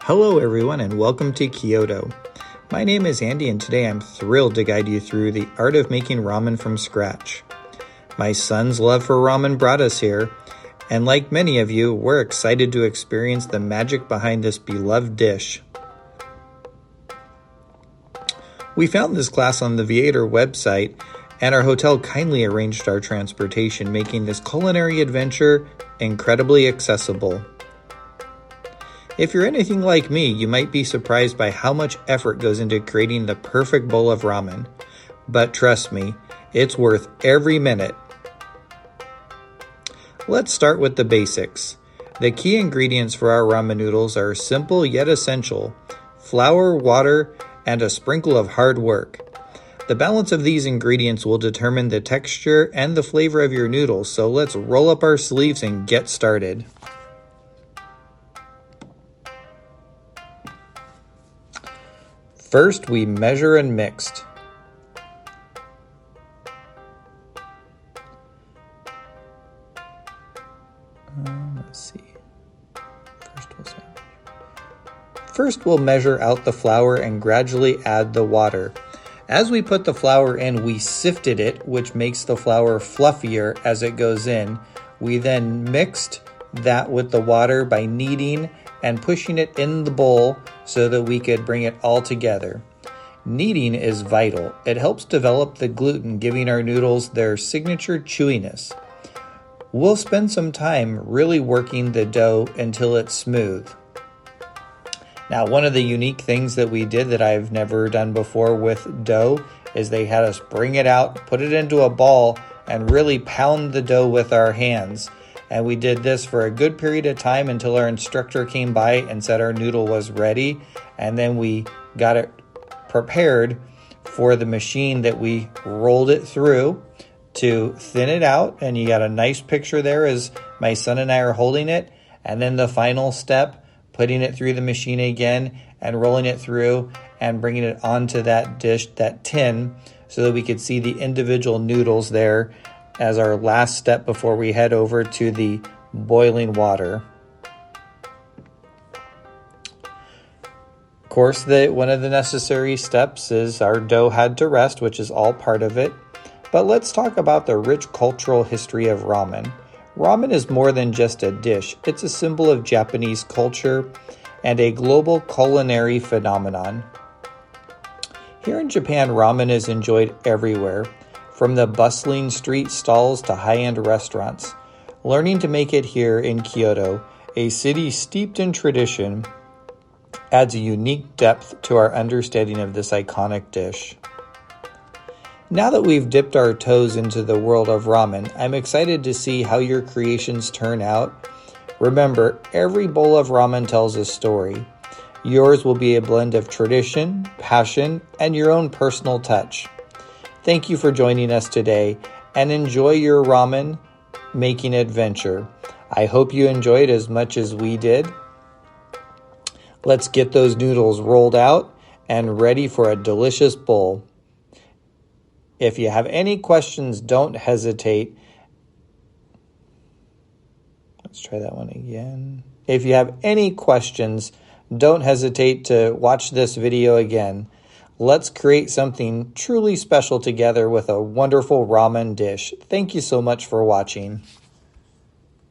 Hello everyone and welcome to Kyoto. My name is Andy and today I'm thrilled to guide you through the art of making ramen from scratch. My son's love for ramen brought us here, and like many of you, we're excited to experience the magic behind this beloved dish. We found this class on the Viator website, and our hotel kindly arranged our transportation, making this culinary adventure incredibly accessible. If you're anything like me, you might be surprised by how much effort goes into creating the perfect bowl of ramen. But trust me, it's worth every minute. Let's start with the basics. The key ingredients for our ramen noodles are simple yet essential: flour, water, and a sprinkle of hard work. The balance of these ingredients will determine the texture and the flavor of your noodles, so let's roll up our sleeves and get started. First, we measure and mixed. Let's see. First, we'll measure out the flour and gradually add the water. As we put the flour in, we sifted it, which makes the flour fluffier as it goes in. We then mixed that with the water by kneading and pushing it in the bowl so that we could bring it all together. Kneading is vital. It helps develop the gluten, giving our noodles their signature chewiness. We'll spend some time really working the dough until it's smooth. Now, one of the unique things that we did that I've never done before with dough is they had us bring it out, put it into a ball, and really pound the dough with our hands. And we did this for a good period of time until our instructor came by and said our noodle was ready. And then we got it prepared for the machine that we rolled it through to thin it out. And you got a nice picture there as my son and I are holding it. And then the final step, putting it through the machine again and rolling it through and bringing it onto that dish, that tin, so that we could see the individual noodles there as our last step before we head over to the boiling water. Of course, one of the necessary steps is our dough had to rest, which is all part of it. But let's talk about the rich cultural history of ramen. Ramen is more than just a dish. It's a symbol of Japanese culture and a global culinary phenomenon. Here in Japan, ramen is enjoyed everywhere, from the bustling street stalls to high-end restaurants. Learning to make it here in Kyoto, a city steeped in tradition, adds a unique depth to our understanding of this iconic dish. Now that we've dipped our toes into the world of ramen, I'm excited to see how your creations turn out. Remember, every bowl of ramen tells a story. Yours will be a blend of tradition, passion, and your own personal touch. Thank you for joining us today, and enjoy your ramen making adventure. I hope you enjoyed as much as we did. Let's get those noodles rolled out and ready for a delicious bowl. If you have any questions, don't hesitate. Let's try that one again. If you have any questions, don't hesitate to watch this video again. Let's create something truly special together with a wonderful ramen dish. Thank you so much for watching.